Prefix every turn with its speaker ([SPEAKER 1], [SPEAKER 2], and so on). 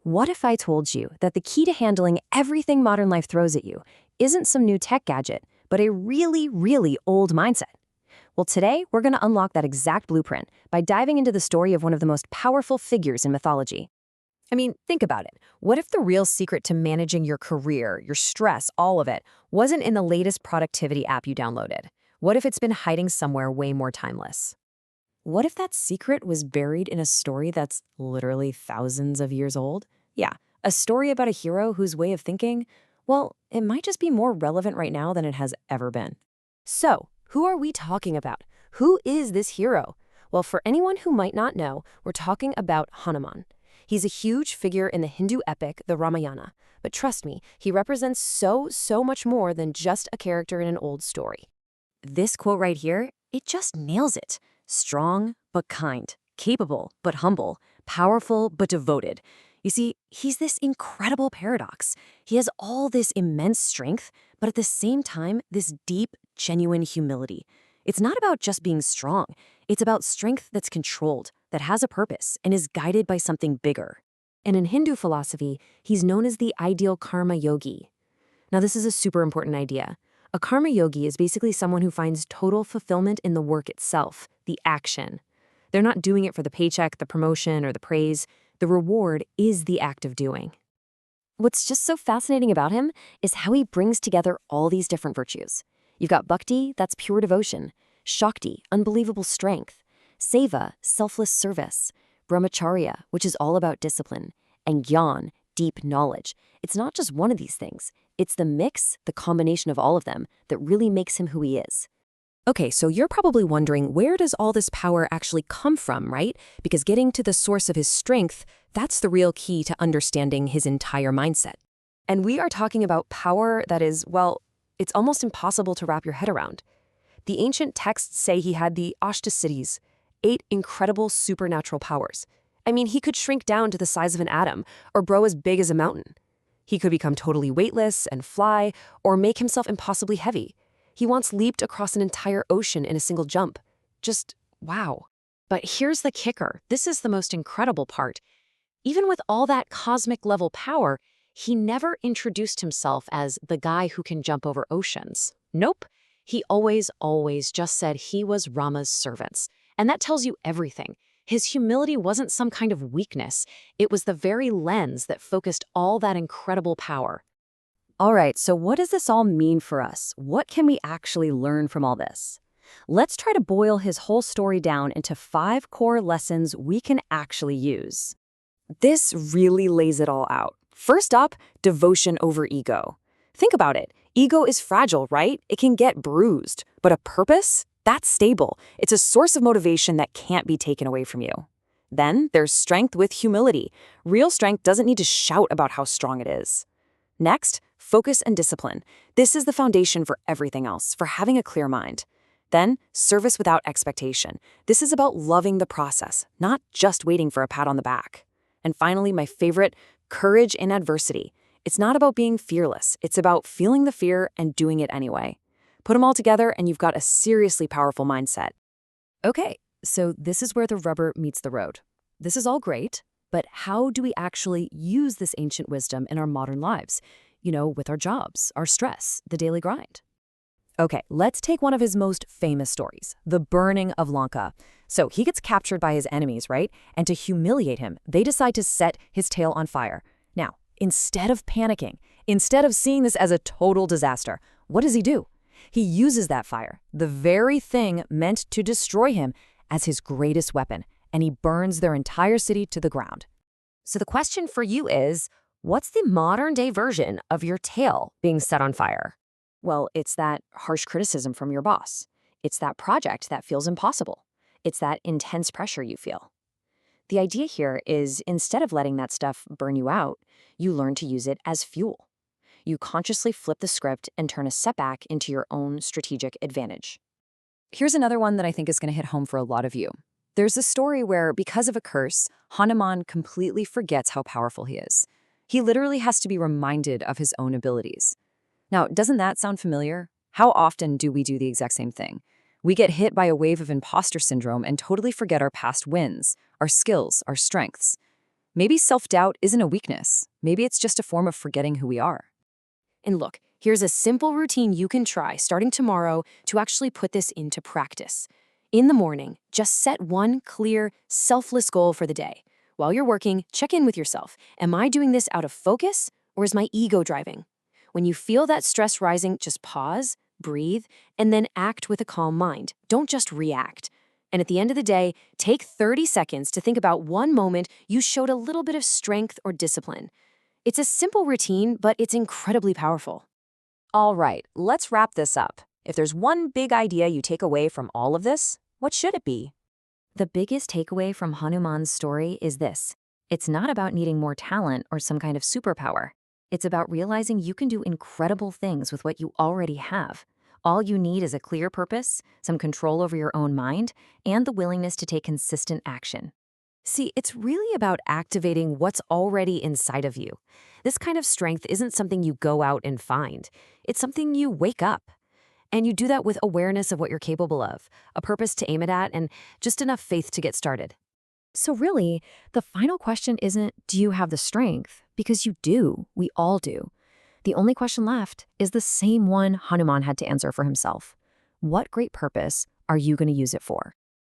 [SPEAKER 1] What if I told you that the key to handling everything modern life throws at you isn't some new tech gadget, but a really, really old mindset? Well, today we're going to unlock that exact blueprint by diving into the story of one of the most powerful figures in mythology.
[SPEAKER 2] I mean, think about it. What if the real secret to managing your career, your stress, all of it, wasn't in the latest productivity app you downloaded? What if it's been hiding somewhere way more timeless?
[SPEAKER 1] What if that secret was buried in a story that's literally thousands of years old? Yeah, a story about a hero whose way of thinking, well, it might just be more relevant right now than it has ever been. So, who are we talking about? Who is this hero? Well, for anyone who might not know, we're talking about Hanuman. He's a huge figure in the Hindu epic, the Ramayana. But trust me, he represents so much more than just a character in an old story. This quote right here, it just nails it. Strong but kind, capable but humble, powerful but devoted. You see, he's this incredible paradox. He has all this immense strength, but at the same time, this deep, genuine humility. It's not about just being strong. It's about strength that's controlled, that has a purpose, and is guided by something bigger. And in Hindu philosophy, he's known as the ideal karma yogi. Now, this is a super important idea. A karma yogi is basically someone who finds total fulfillment in the work itself, the action. They're not doing it for the paycheck, the promotion, or the praise. The reward is the act of doing. What's just so fascinating about him is how he brings together all these different virtues. You've got bhakti, that's pure devotion; shakti, unbelievable strength; seva, selfless service; brahmacharya, which is all about discipline; and gyan, deep knowledge. It's not just one of these things. It's the mix, the combination of all of them, that really makes him who he is. Okay, so you're probably wondering, where does all this power actually come from, right? Because getting to the source of his strength, that's the real key to understanding his entire mindset. And we are talking about power that is, well, it's almost impossible to wrap your head around. The ancient texts say he had the Ashtasiddhis, 8 incredible supernatural powers. I mean, he could shrink down to the size of an atom or grow as big as a mountain. He could become totally weightless and fly, or make himself impossibly heavy. He once leaped across an entire ocean in a single jump. Just wow. But here's the kicker. This is the most incredible part. Even with all that cosmic level power, he never introduced himself as the guy who can jump over oceans. Nope. He always just said he was Rama's servants. And that tells you everything. His humility wasn't some kind of weakness. It was the very lens that focused all that incredible power. All right, so what does this all mean for us? What can we actually learn from all this? Let's try to boil his whole story down into 5 core lessons we can actually use. This really lays it all out. First up, devotion over ego. Think about it. Ego is fragile, right? It can get bruised. But a purpose? That's stable. It's a source of motivation that can't be taken away from you. Then there's strength with humility. Real strength doesn't need to shout about how strong it is. Next, focus and discipline. This is the foundation for everything else, for having a clear mind. Then, service without expectation. This is about loving the process, not just waiting for a pat on the back. And finally, my favorite, courage in adversity. It's not about being fearless. It's about feeling the fear and doing it anyway. Put them all together and you've got a seriously powerful mindset. Okay, so this is where the rubber meets the road. This is all great, but how do we actually use this ancient wisdom in our modern lives? You know, with our jobs, our stress, the daily grind. Okay, let's take one of his most famous stories, the burning of Lanka. So he gets captured by his enemies, right? And to humiliate him, they decide to set his tail on fire. Now, instead of panicking, instead of seeing this as a total disaster, what does he do? He uses that fire, the very thing meant to destroy him, as his greatest weapon, and he burns their entire city to the ground. So the question for you is, what's the modern-day version of your tail being set on fire? Well, it's that harsh criticism from your boss. It's that project that feels impossible. It's that intense pressure you feel. The idea here is, instead of letting that stuff burn you out, you learn to use it as fuel. You consciously flip the script and turn a setback into your own strategic advantage. Here's another one that I think is going to hit home for a lot of you. There's a story where, because of a curse, Hanuman completely forgets how powerful he is. He literally has to be reminded of his own abilities. Now, doesn't that sound familiar? How often do we do the exact same thing? We get hit by a wave of imposter syndrome and totally forget our past wins, our skills, our strengths.
[SPEAKER 2] Maybe self-doubt isn't a weakness. Maybe it's just a form of forgetting who we are.
[SPEAKER 1] And look, here's a simple routine you can try starting tomorrow to actually put this into practice. In the morning, just set one clear, selfless goal for the day. While you're working, check in with yourself. Am I doing this out of focus, or is my ego driving? When you feel that stress rising, just pause, breathe, and then act with a calm mind. Don't just react. And at the end of the day, take 30 seconds to think about one moment you showed a little bit of strength or discipline. It's a simple routine, but it's incredibly powerful.
[SPEAKER 2] All right, let's wrap this up. If there's one big idea you take away from all of this, what should it be?
[SPEAKER 1] The biggest takeaway from Hanuman's story is this. It's not about needing more talent or some kind of superpower. It's about realizing you can do incredible things with what you already have. All you need is a clear purpose, some control over your own mind, and the willingness to take consistent action. See, it's really about activating what's already inside of you. This kind of strength isn't something you go out and find. It's something you wake up. And you do that with awareness of what you're capable of, a purpose to aim it at, and just enough faith to get started. So really, the final question isn't, do you have the strength? Because you do. We all do. The only question left is the same one Hanuman had to answer for himself. What great purpose are you going to use it for?